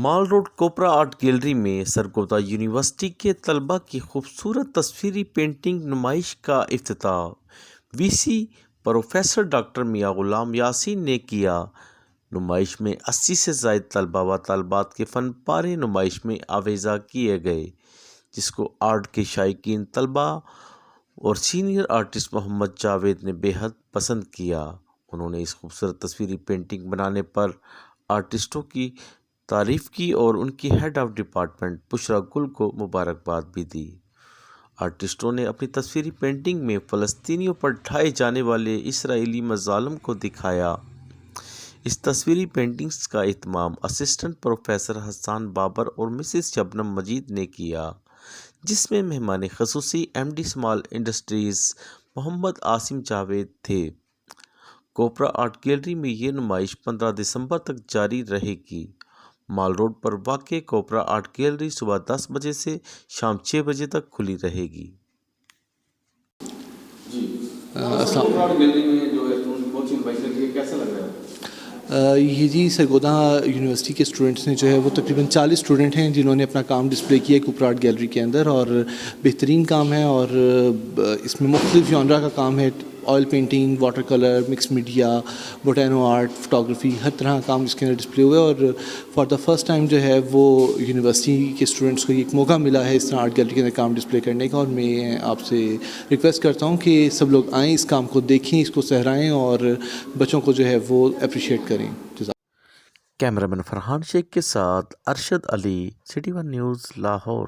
مال road کوپرا art gallery میں Sargodha university کے طلباء کی خوبصورت تصویری پینٹنگ نمائش کا افتتاح وی سی پروفیسر ڈاکٹر میاں غلام یاسین نے کیا۔ نمائش میں 80 سے زائد طلباء و طالبات کے فن پارے نمائش میں آویزاں کیے گئے، جس کو آرٹ کے شائقین طلباء اور سینئر آرٹسٹ محمد جاوید نے بے حد پسند کیا۔ انہوں نے اس خوبصورت تصویری پینٹنگ بنانے پر آرٹسٹوں کی تعریف کی اور ان کی ہیڈ آف ڈپارٹمنٹ بشریٰ گل کو مبارکباد بھی دی۔ آرٹسٹوں نے اپنی تصویری پینٹنگ میں فلسطینیوں پر ڈھائے جانے والے اسرائیلی مظالم کو دکھایا۔ اس تصویری پینٹنگز کا اہتمام اسسٹنٹ پروفیسر حسان بابر اور مسز شبنم مجید نے کیا، جس میں مہمان خصوصی M D small industries Muhammad Asim Javed تھے۔ کوپرا آرٹ گیلری میں یہ نمائش 15 دسمبر تک جاری رہے گی۔ مال روڈ پر واقع کوپرا آرٹ گیلری صبح 10 بجے سے شام 6 بجے تک کھلی رہے گی۔ یہ جی سرگودا یونیورسٹی کے اسٹوڈنٹس نے جو ہے وہ تقریباً 40 اسٹوڈنٹ ہیں جنہوں نے اپنا کام ڈسپلے کیا ہے کوپرا آرٹ گیلری کے اندر، اور بہترین کام ہے، اور اس میں مختلف جانرا کا کام ہے، oil painting, water colour, mix media, بوٹینو آرٹ، فوٹوگرافی، ہر طرح کا کام اس کے اندر ڈسپلے ہوا ہے۔ اور فار دا فرسٹ ٹائم جو ہے وہ یونیورسٹی کے اسٹوڈنٹس کو ایک موقع ملا ہے اس طرح آرٹ گیلری کے اندر کام ڈسپلے کرنے کا، اور میں آپ سے ریکویسٹ کرتا ہوں کہ سب لوگ آئیں، اس کام کو دیکھیں، اس کو سہرائیں اور بچوں کو جو ہے وہ اپریشیٹ کریں۔ کیمرہ مین فرحان شیخ کے ساتھ ارشد علی، سٹی ون نیوز، لاہور۔